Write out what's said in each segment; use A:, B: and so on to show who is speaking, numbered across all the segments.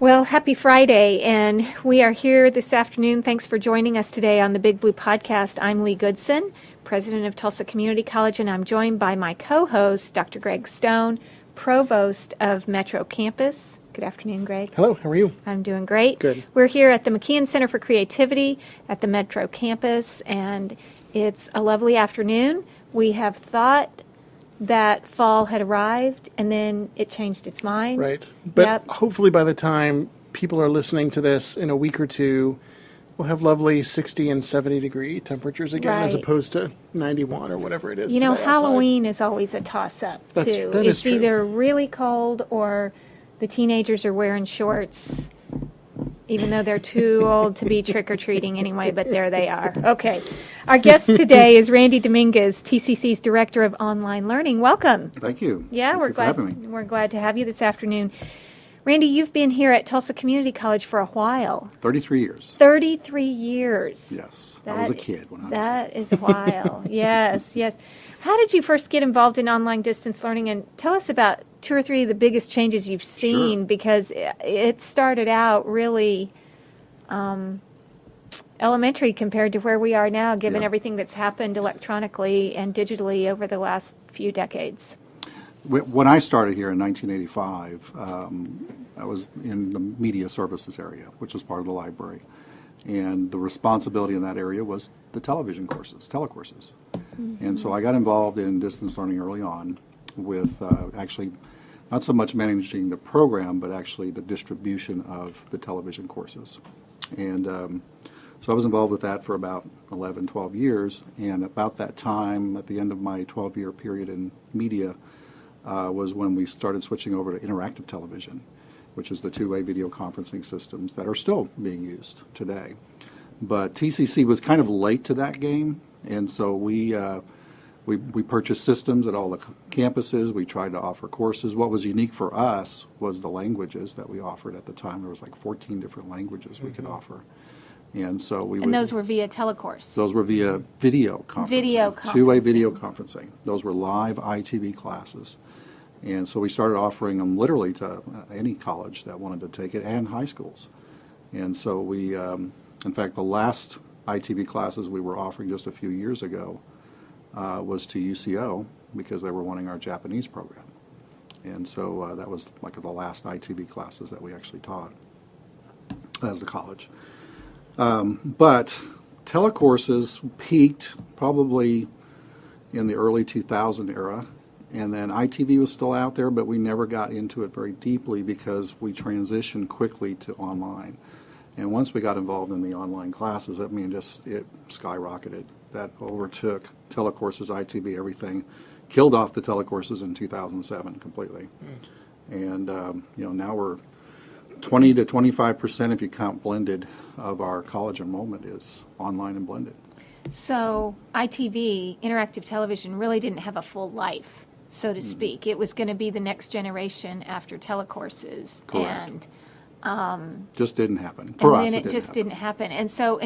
A: Well, happy Friday, and we are here this afternoon. Thanks for joining us today on the Big Blue Podcast. I'm Leigh Goodson, president of Tulsa Community College, and I'm joined by my co-host, Dr. Greg Stone, provost of Metro Campus. Good afternoon, Greg.
B: Hello, how are you?
A: I'm doing great.
B: Good.
A: We're here at the McKeon Center for Creativity at the Metro Campus, and it's a lovely afternoon. We have thought that fall had arrived, and then it changed its mind.
B: Right. But hopefully by the time people are listening to this in a week or two, we'll have lovely 60 and 70 degree temperatures again, as opposed to 91 or whatever it is.
A: You know,
B: today
A: Halloween is always a toss-up, too.
B: That
A: it's
B: is true.
A: Either really cold or the teenagers are wearing shorts, even though they're too old to be trick-or-treating anyway, but there they are. Okay. Our guest today is Randy Dominguez, TCC's Director of Online Learning. Welcome.
C: Thank you.
A: Yeah,
C: Thank
A: we're
C: you
A: glad.
C: for having me.
A: We're glad to have you this afternoon. Randy, you've been here at Tulsa Community College for a while.
C: 33 years.
A: 33 years.
C: Yes. I was a kid when I was
A: That is a while. Yes, yes. How did you first get involved in online distance learning? And tell us about two or three of the biggest changes you've seen, because it started out really elementary compared to where we are now, given everything that's happened electronically and digitally over the last few decades.
C: When I started here in 1985, I was in the media services area, which was part of the library. And the responsibility in that area was the television courses, telecourses. Mm-hmm. And so I got involved in distance learning early on with actually not so much managing the program, but actually the distribution of the television courses. And so I was involved with that for about 11, 12 years. And about that time, at the end of my 12-year period in media, was when we started switching over to interactive television, which is the two-way video conferencing systems that are still being used today. But TCC was kind of late to that game, and so we purchased systems at all the campuses. We tried to offer courses. What was unique for us was the languages that we offered at the time. There was like 14 different languages we could offer. And so
A: those were via telecourse?
C: Those were via video conferencing. Two-way video conferencing. Those were live ITV classes. And so we started offering them literally to any college that wanted to take it, and high schools. And so we, in fact, the last ITV classes we were offering just a few years ago was to UCO, because they were wanting our Japanese program. And so that was like the last ITV classes that we actually taught as the college. But telecourses peaked probably in the early 2000 era. And then ITV was still out there, but we never got into it very deeply because we transitioned quickly to online. And once we got involved in the online classes, I mean, it skyrocketed. That overtook telecourses, ITV, everything. Killed off the telecourses in 2007 completely. And, now we're 20 to 25%, if you count blended, of our college enrollment is online and blended.
A: So ITV, interactive television, really didn't have a full life, so to speak. It was going to be the next generation after telecourses.
C: Correct.
A: And
C: just didn't happen. For us,
A: it just didn't happen. And so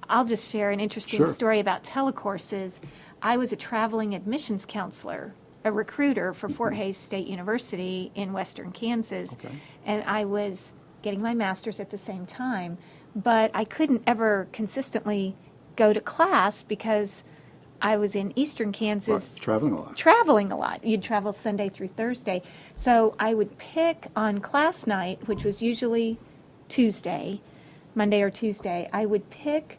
A: I'll just share an interesting story about telecourses. I was a traveling admissions counselor, a recruiter for Fort Hays State University in western Kansas.
C: Okay.
A: And I was getting my master's at the same time, but I couldn't ever consistently go to class because I was in eastern Kansas.
C: Right. Traveling a lot.
A: You'd travel Sunday through Thursday. So I would pick on class night, which was usually Tuesday, Monday or Tuesday. I would pick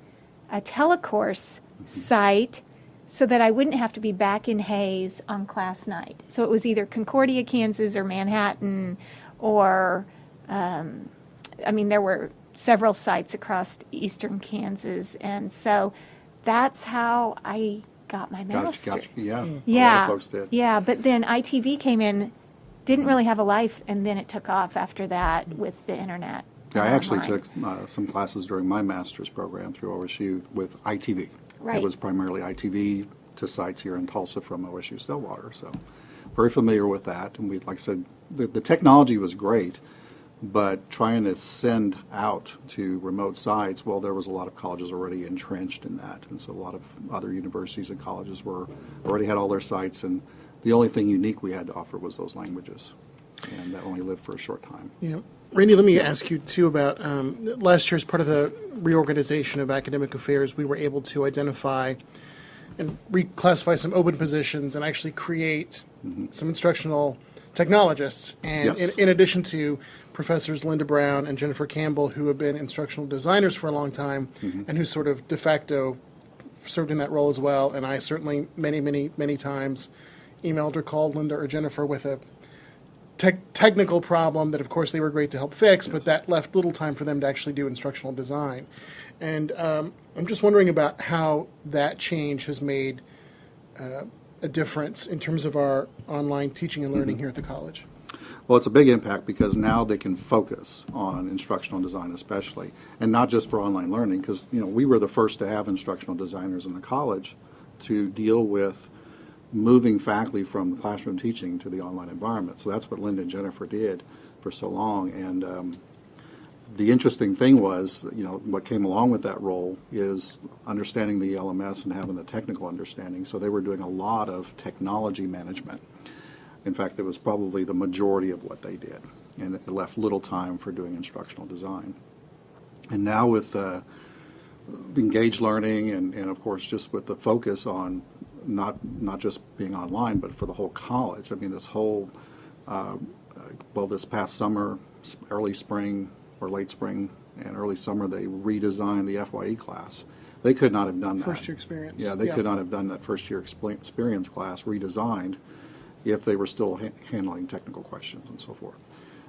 A: a telecourse site so that I wouldn't have to be back in Hays on class night. So it was either Concordia, Kansas, or Manhattan, or, there were several sites across eastern Kansas. And so that's how I got my master's.
C: Gotcha. Yeah.
A: Yeah.
C: A lot of folks did.
A: Yeah, but then ITV came in, didn't really have a life, and then it took off after that with the internet.
C: Yeah, I actually took some classes during my master's program through OSU with ITV.
A: Right.
C: It was primarily ITV to sites here in Tulsa from OSU Stillwater, so very familiar with that. And like I said, the technology was great, but trying to send out to remote sites, well, there was a lot of colleges already entrenched in that, and so a lot of other universities and colleges already had all their sites, and the only thing unique we had to offer was those languages, and that only lived for a short time.
B: Yeah. Randy, let me ask you too about last year as part of the reorganization of academic affairs, we were able to identify and reclassify some open positions and actually create some instructional technologists. And
C: Yes.
B: in addition to Professors Linda Brown and Jennifer Campbell, who have been instructional designers for a long time and who sort of de facto served in that role as well. And I certainly many times emailed or called Linda or Jennifer with a technical problem that, of course, they were great to help fix, but that left little time for them to actually do instructional design. And I'm just wondering about how that change has made a difference in terms of our online teaching and learning here at the college.
C: Well, it's a big impact because now they can focus on instructional design especially, and not just for online learning, because we were the first to have instructional designers in the college to deal with moving faculty from classroom teaching to the online environment. So that's what Linda and Jennifer did for so long. And the interesting thing was, what came along with that role is understanding the LMS and having the technical understanding. So they were doing a lot of technology management. In fact, it was probably the majority of what they did, and it left little time for doing instructional design. And now with engaged learning and of course just with the focus on not just being online, but for the whole college. I mean, this whole, this past summer, early spring or late spring and early summer, they redesigned the FYE class. They could not have done that.
B: First year experience.
C: Yeah, they could not have done that first year experience class redesigned if they were still handling technical questions and so forth.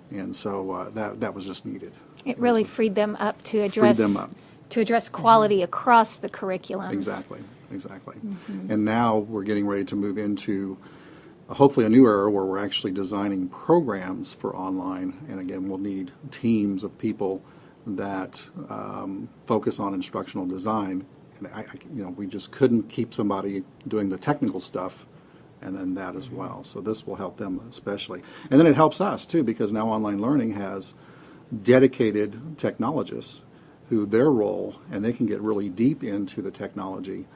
C: And so that was just needed.
A: It really freed them up to address quality across the curriculums.
C: Exactly. And now we're getting ready to move into hopefully a new era where we're actually designing programs for online. And again, we'll need teams of people that focus on instructional design. And we just couldn't keep somebody doing the technical stuff and then that as well. So this will help them especially. And then it helps us too, because now online learning has dedicated technologists who their role, and they can get really deep into the technology.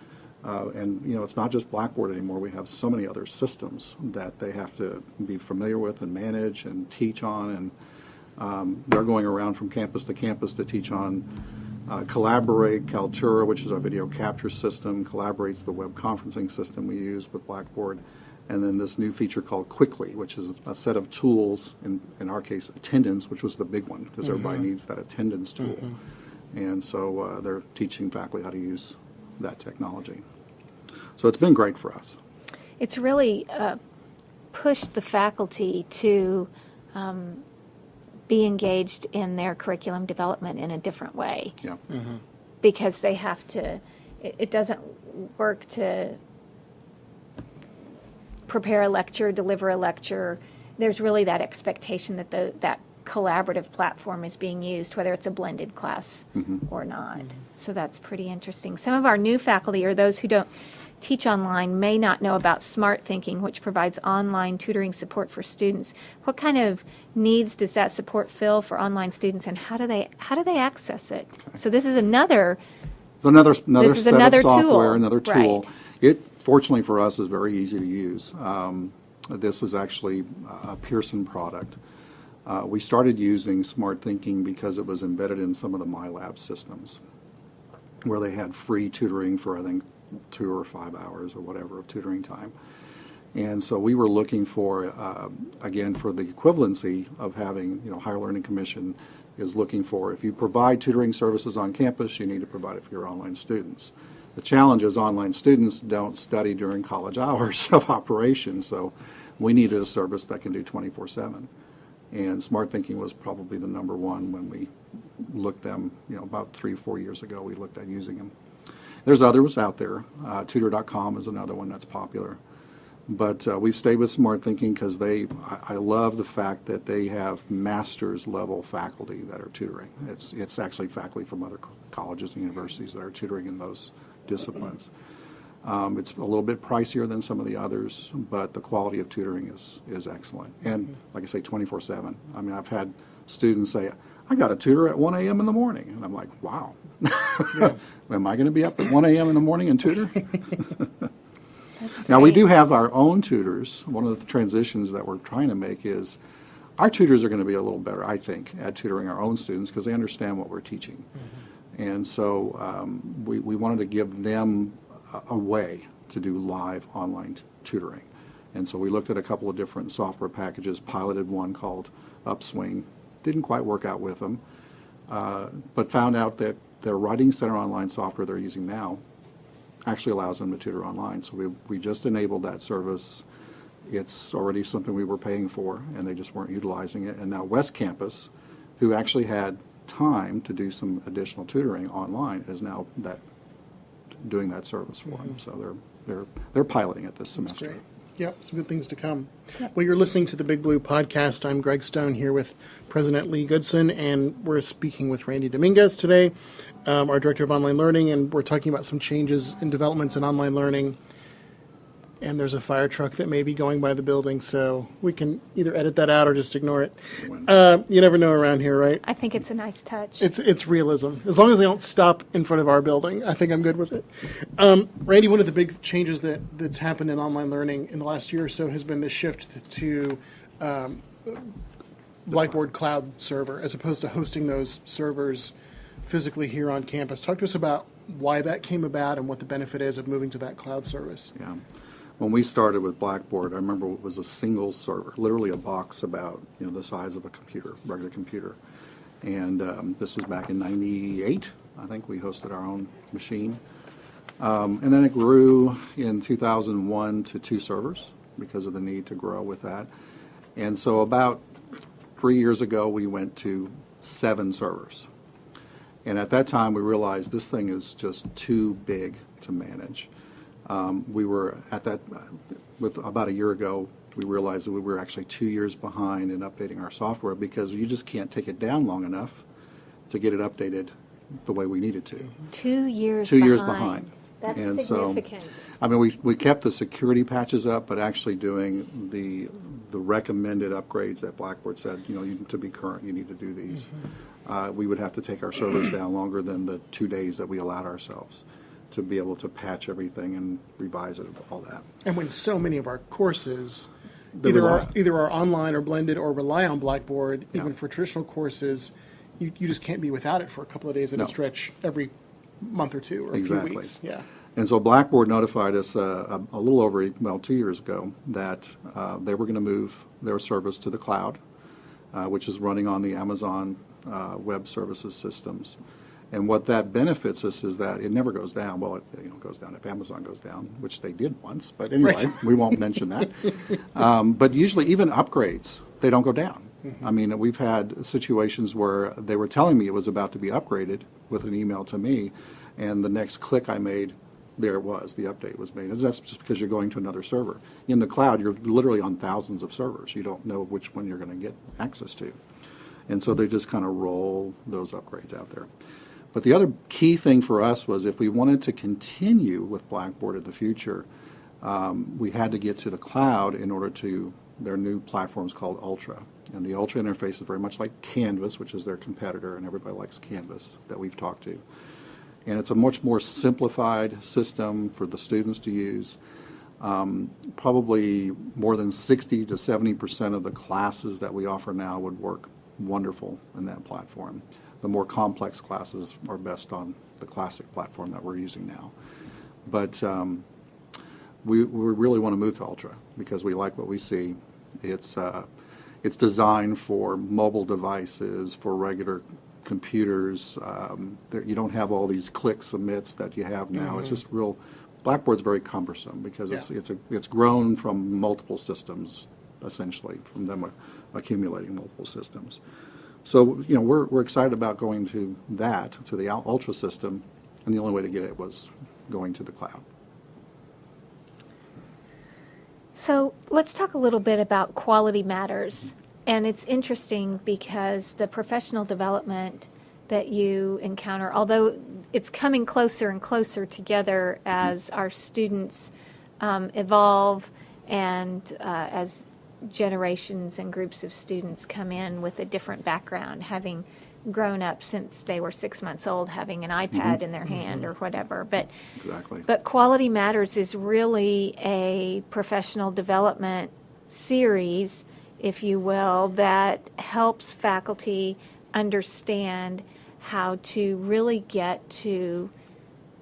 C: And it's not just Blackboard anymore. We have so many other systems that they have to be familiar with and manage and teach on. And they're going around from campus to campus to teach on Collaborate, Kaltura, which is our video capture system, Collaborate's the web conferencing system we use with Blackboard, and then this new feature called Quickly, which is a set of tools, in our case, attendance, which was the big one, because everybody needs that attendance tool. And so they're teaching faculty how to use that technology. So it's been great for us.
A: It's really pushed the faculty to be engaged in their curriculum development in a different way.
C: Yeah.
A: Because they have to, it doesn't work to prepare a lecture, deliver a lecture. There's really that expectation that that collaborative platform is being used, whether it's a blended class or not. So that's pretty interesting. Some of our new faculty, or those who don't teach online, may not know about Smart Thinking, which provides online tutoring support for students. What kind of needs does that support fill for online students, and how do they access it? Okay. So this is another
C: set of software,
A: tool.
C: Another tool.
A: Right.
C: It, fortunately for us, is very easy to use. This is actually a Pearson product. We started using Smart Thinking because it was embedded in some of the MyLab systems, where they had free tutoring for, I think, 2 or 5 hours or whatever of tutoring time. And so we were looking for, again, for the equivalency of having, Higher Learning Commission is looking for, if you provide tutoring services on campus, you need to provide it for your online students. The challenge is online students don't study during college hours of operation, so we needed a service that can do 24/7. And Smart Thinking was probably the number one when we looked them, about 3 or 4 years ago, we looked at using them. There's others out there. Tutor.com is another one that's popular. But we've stayed with Smart Thinking because I love the fact that they have master's level faculty that are tutoring. It's actually faculty from other colleges and universities that are tutoring in those disciplines. It's a little bit pricier than some of the others, but the quality of tutoring is excellent. And like I say, 24/7. I mean, I've had students say, I got a tutor at 1 a.m. in the morning. And I'm like, wow. Am I going to be up at 1 a.m. in the morning and tutor?
A: That's great.
C: Now, we do have our own tutors. One of the transitions that we're trying to make is Our tutors are going to be a little better, I think, at tutoring our own students because they understand what we're teaching. And so we wanted to give them a way to do live online tutoring. And so we looked at a couple of different software packages, piloted one called Upswing. Didn't quite work out with them, but found out that their Writing Center online software they're using now actually allows them to tutor online. So we just enabled that service. It's already something we were paying for, and they just weren't utilizing it. And now West Campus, who actually had time to do some additional tutoring online, is now doing that service for them. So they're piloting it this semester.
B: Great. Yep, some good things to come. Well, you're listening to the Big Blue Podcast. I'm Greg Stone here with President Leigh Goodson, and we're speaking with Randy Dominguez today, our Director of Online Learning, and we're talking about some changes and developments in online learning. And there's a fire truck that may be going by the building, so we can either edit that out or just ignore it. You never know around here, right?
A: I think it's a nice touch.
B: It's realism. As long as they don't stop in front of our building, I think I'm good with it. Randy, one of the big changes that's happened in online learning in the last year or so has been the shift to Blackboard Cloud Server, as opposed to hosting those servers physically here on campus. Talk to us about why that came about and what the benefit is of moving to that cloud service.
C: Yeah. When we started with Blackboard, I remember it was a single server, literally a box about the size of a computer, regular computer. And this was back in '98. I think we hosted our own machine. And then it grew in 2001 to 2 servers because of the need to grow with that. And so about 3 years ago, we went to 7 servers. And at that time, we realized this thing is just too big to manage. We were at that, with about a year ago, we realized that we were actually 2 years behind in updating our software because you just can't take it down long enough to get it updated the way we needed to.
A: 2 years
C: 2 years behind.
A: That's
C: And
A: significant.
C: So, I mean, we kept the security patches up, but actually doing the recommended upgrades that Blackboard said, to be current, you need to do these. We would have to take our servers down longer than the 2 days that we allowed ourselves to be able to patch everything and revise it, all that.
B: And when so many of our courses either are online or blended or rely on Blackboard, even for traditional courses, you just can't be without it for a couple of days at a stretch every month or two or a few weeks. Yeah.
C: And so Blackboard notified us a little over, 2 years ago that they were going to move their service to the cloud, which is running on the Amazon Web Services systems. And what that benefits us is that it never goes down. Well, it goes down if Amazon goes down, which they did once. But anyway, we won't mention that. But usually even upgrades, they don't go down. I mean, we've had situations where they were telling me it was about to be upgraded with an email to me, and the next click I made, there it was, the update was made. And that's just because you're going to another server. In the cloud, you're literally on thousands of servers. You don't know which one you're going to get access to. And so they just kind of roll those upgrades out there. But the other key thing for us was if we wanted to continue with Blackboard in the future, we had to get to the cloud in order to, their new platform is called Ultra. And the Ultra interface is very much like Canvas, which is their competitor, and everybody likes Canvas that we've talked to. And it's a much more simplified system for the students to use. Probably more than 60 to 70% of the classes that we offer now would work wonderful in that platform. The more complex classes are best on the classic platform that we're using now. But we really want to move to Ultra because we like what we see. It's designed for mobile devices, for regular computers. You don't have all these click submits that you have now. It's just real. Blackboard's very cumbersome because it's grown from multiple systems, essentially, from them accumulating multiple systems. So, we're excited about going to the Ultra system, and the only way to get it was going to the cloud.
A: So let's talk a little bit about quality matters. And it's interesting because the professional development that you encounter, although it's coming closer and closer together as our students evolve and as generations and groups of students come in with a different background, having grown up since they were 6 months old, having an iPad in their hand or whatever. But Quality Matters is really a professional development series, if you will, that helps faculty understand how to really get to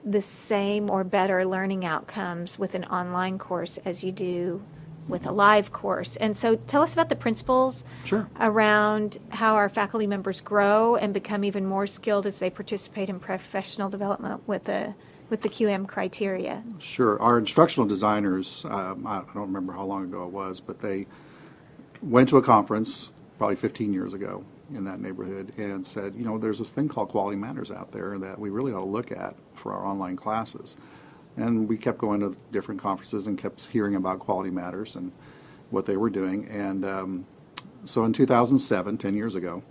A: the same or better learning outcomes with an online course as you do with a live course. And so tell us about the principles
C: Sure.
A: around how our faculty members grow and become even more skilled as they participate in professional development with the QM criteria.
C: Sure. Our instructional designers, I don't remember how long ago it was, but they went to a conference probably 15 years ago in that neighborhood and said, there's this thing called Quality Matters out there that we really ought to look at for our online classes. And we kept going to different conferences and kept hearing about Quality Matters and what they were doing. And so in 2007, 10 years ago,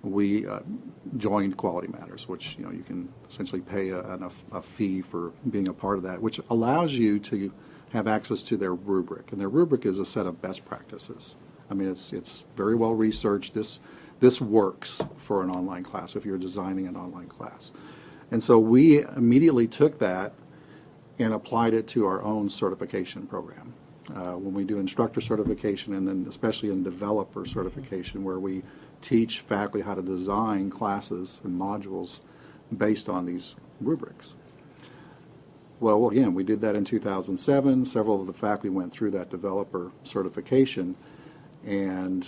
C: we joined Quality Matters, which you can essentially pay a fee for being a part of that, which allows you to have access to their rubric. And their rubric is a set of best practices. I mean, it's very well researched. This works for an online class if you're designing an online class. And so we immediately took that and applied it to our own certification program. When we do instructor certification and then especially in developer certification, where we teach faculty how to design classes and modules based on these rubrics. Well, again, we did that in 2007. Several of the faculty went through that developer certification, and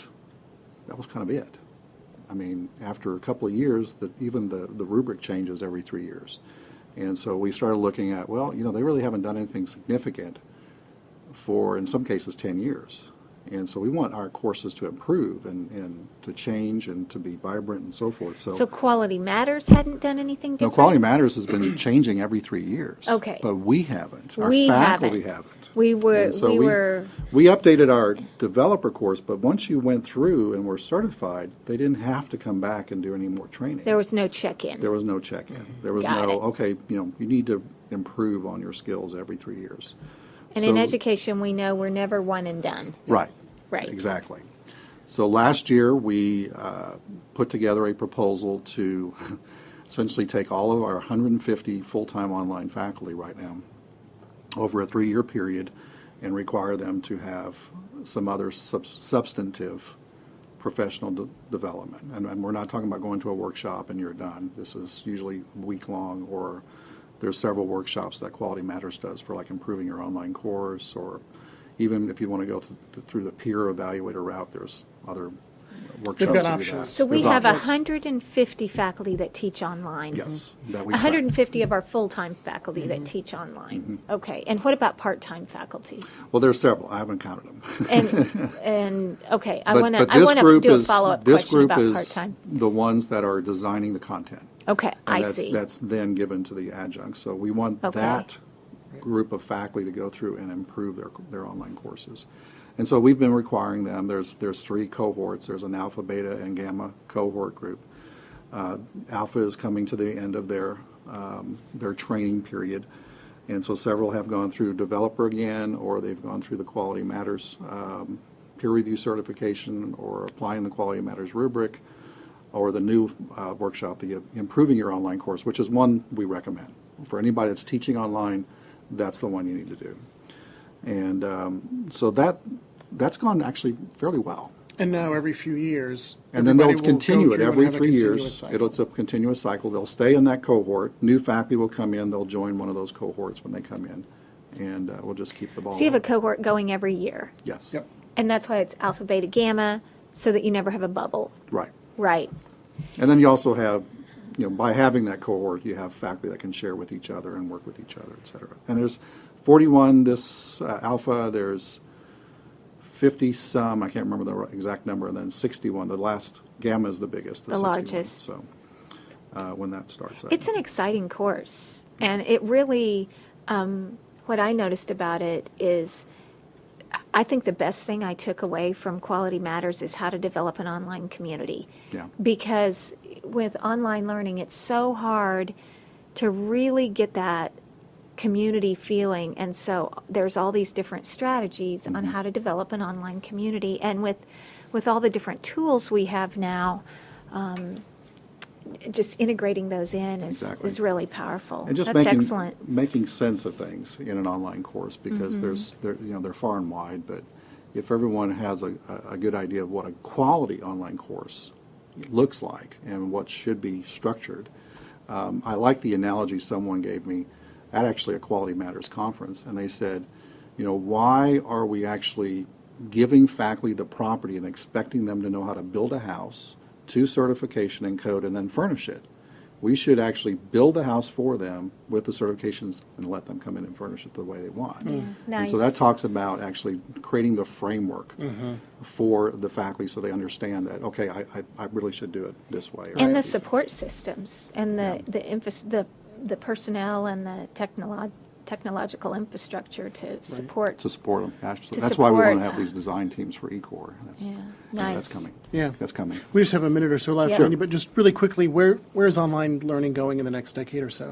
C: that was kind of it. I mean, after a couple of years, even the rubric changes every 3 years. And so we started looking at, they really haven't done anything significant for, in some cases, 10 years. And so we want our courses to improve and to change and to be vibrant and so forth.
A: So Quality Matters hadn't done anything different?
C: No, Quality Matters has been changing every 3 years.
A: Okay.
C: But we haven't.
A: We
C: Our faculty
A: haven't.
C: haven't.
A: We
C: So
A: were
C: we updated our developer course, but once you went through and were certified, they didn't have to come back and do any more training.
A: there was no check-in.
C: There was no check-in. There was
A: Got
C: no,
A: it.
C: okay, you need to improve on your skills every 3 years.
A: And in education, we know we're never one and done.
C: Right.
A: Right.
C: Exactly. So last year, we put together a proposal to essentially take all of our 150 full-time online faculty right now over a 3-year period and require them to have some other substantive professional development. And we're not talking about going to a workshop and you're done. This is usually week-long, or there's several workshops that Quality Matters does for like improving your online course, or even if you want to go through the peer evaluator route, there's other workshops.
B: They've got
C: to do
B: options.
C: that.
A: So we
C: There's
A: have
C: options.
A: 150 faculty that teach online.
C: Yes. That we
A: 150 of our full-time faculty that teach online. Okay. And what about part-time faculty?
C: Well, there's several. I haven't counted them.
A: And okay, I
C: But
A: want to
C: this group
A: do a
C: is-
A: follow-up
C: this
A: question
C: group
A: about
C: is
A: part-time.
C: the ones that are designing the content.
A: Okay,
C: And
A: I see.
C: That's then given to the adjuncts. So we want
A: Okay.
C: that group of faculty to go through and improve their online courses. And so we've been requiring them. There's 3 cohorts. There's an alpha, beta, and gamma cohort group. Alpha is coming to the end of their training period. And so several have gone through developer again, or they've gone through the Quality Matters peer review certification, or applying the Quality Matters rubric, or the new workshop, the Improving Your Online course, which is one we recommend. For anybody that's teaching online, that's the one you need to do. And so that's gone actually fairly well.
B: And now every few years,
C: And then
B: everybody
C: they'll
B: will
C: continue
B: go
C: it
B: through and
C: every
B: have a
C: 3
B: continuous
C: years.
B: cycle.
C: It's a continuous cycle. They'll stay in that cohort. New faculty will come in. They'll join one of those cohorts when they come in. And we'll just keep the ball
A: So you have a
C: rolling.
A: cohort going every year.
C: Yes.
B: Yep.
A: And that's why it's alpha, beta, gamma, so that you never have a bubble.
C: Right.
A: Right.
C: And then you also have, by having that cohort, you have faculty that can share with each other and work with each other, et cetera. And there's 41 this alpha. There's 50-some, I can't remember the exact number, and then 61. The last gamma is the biggest,
A: The
C: 61.
A: largest.
C: So when that starts up.
A: It's an exciting course. And it really, what I noticed about it is, I think the best thing I took away from Quality Matters is how to develop an online community.
C: Yeah.
A: Because with online learning, it's so hard to really get that community feeling. And so there's all these different strategies on how to develop an online community. And with all the different tools we have now, just integrating those in
C: Exactly.
A: is really powerful.
C: And just
A: That's
C: making,
A: excellent.
C: making sense of things in an online course, because they're far and wide, but if everyone has a good idea of what a quality online course looks like and what should be structured. I like the analogy someone gave me at actually a Quality Matters conference, and they said, why are we actually giving faculty the property and expecting them to know how to build a house to certification and code and then furnish it? We should actually build the house for them with the certifications and let them come in and furnish it the way they want.
A: Nice.
C: And so that talks about actually creating the framework for the faculty so they understand that, okay, I really should do it this way.
A: And the support systems and the personnel and the technological infrastructure to support.
C: To support them. Absolutely.
A: To
C: That's why we want to
A: support,
C: have these design teams for eCore.
A: Nice.
C: That's coming.
B: Yeah.
C: That's coming.
B: We just have a minute or so left,
A: Yeah.
B: Randy, but just really quickly, where's online learning going in the next decade or so?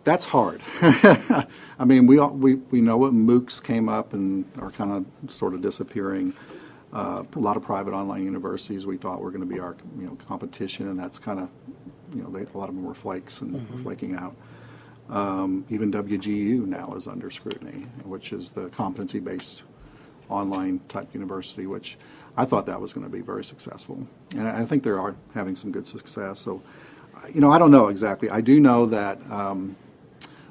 C: That's hard. I mean, we know what MOOCs came up and are kind of sort of disappearing. A lot of private online universities we thought were going to be our competition, and that's kind of a lot of them were flakes and flaking out. Even WGU now is under scrutiny, which is the competency-based online type university, which I thought that was going to be very successful. And I think they are having some good success. So, I don't know exactly. I do know that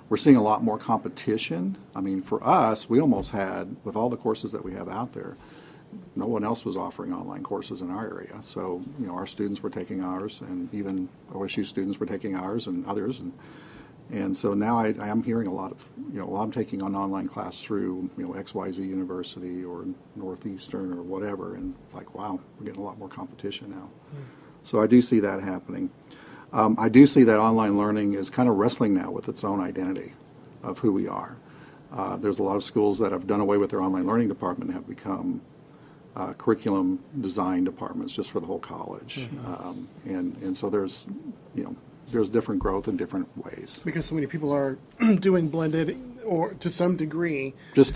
C: we're seeing a lot more competition. I mean, for us, we almost had, with all the courses that we have out there, no one else was offering online courses in our area. So, our students were taking ours, and even OSU students were taking ours and others. And so now I am hearing a lot of, I'm taking an online class through, XYZ University or Northeastern or whatever, and it's like, wow, we're getting a lot more competition now. So I do see that happening. I do see that online learning is kind of wrestling now with its own identity of who we are. There's a lot of schools that have done away with their online learning department and have become curriculum design departments just for the whole college. And so there's different growth in different ways.
B: Because so many people are doing blended, or to some degree.
C: Just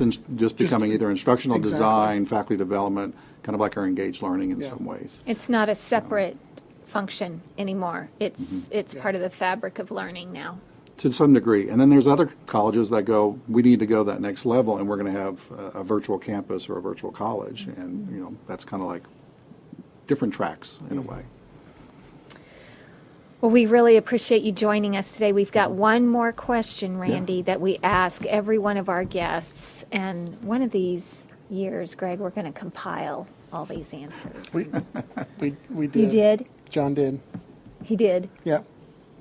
C: becoming either instructional
B: Exactly.
C: design, faculty development, kind of like our engaged learning in some ways.
A: It's not a separate function anymore. It's part of the fabric of learning now.
C: To some degree. And then there's other colleges that go, we need to go that next level, and we're going to have a virtual campus or a virtual college. And, that's kind of like different tracks in a way.
A: Well, we really appreciate you joining us today. We've got one more question, Randy, that we ask every one of our guests. And one of these years, Greg, we're going to compile all these answers.
B: We did.
A: You did?
B: John did.
A: He did.
B: Yeah.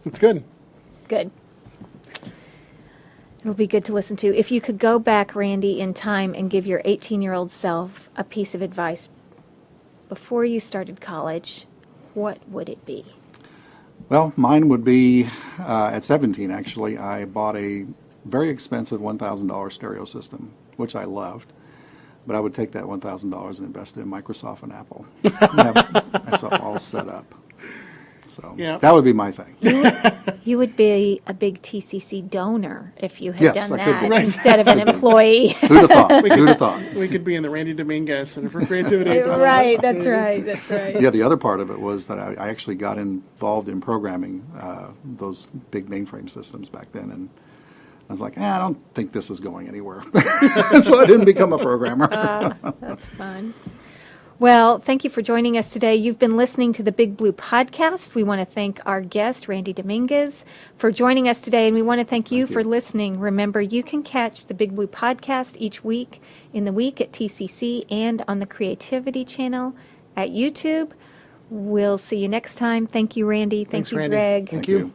B: It's good.
A: Good. It'll be good to listen to. If you could go back, Randy, in time and give your 18-year-old self a piece of advice before you started college, what would it be?
C: Well, mine would be, at 17 actually, I bought a very expensive $1,000 stereo system, which I loved. But I would take that $1,000 and invest it in Microsoft and Apple. And have myself all set up. So that would be my thing.
A: You would be a big TCC donor if you had
C: Yes,
A: done
C: I could
A: that
C: be. Right.
A: instead of an employee.
C: Who'd have thought? Who'd have thought?
B: We could be in the Randy Dominguez Center for Creativity.
A: Right, that's right.
C: Yeah, the other part of it was that I actually got involved in programming those big mainframe systems back then, and I was like, I don't think this is going anywhere. So I didn't become a programmer.
A: That's fun. Well, thank you for joining us today. You've been listening to the Big Blue Podcast. We want to thank our guest, Randy Dominguez, for joining us today, and we want to thank you for listening. Remember, you can catch the Big Blue Podcast each week in the week at TCC and on the Creativity channel at YouTube. We'll see you next time. Thank you, Randy.
B: Thanks,
A: Thank you,
B: Randy.
A: Greg.
B: Thank you.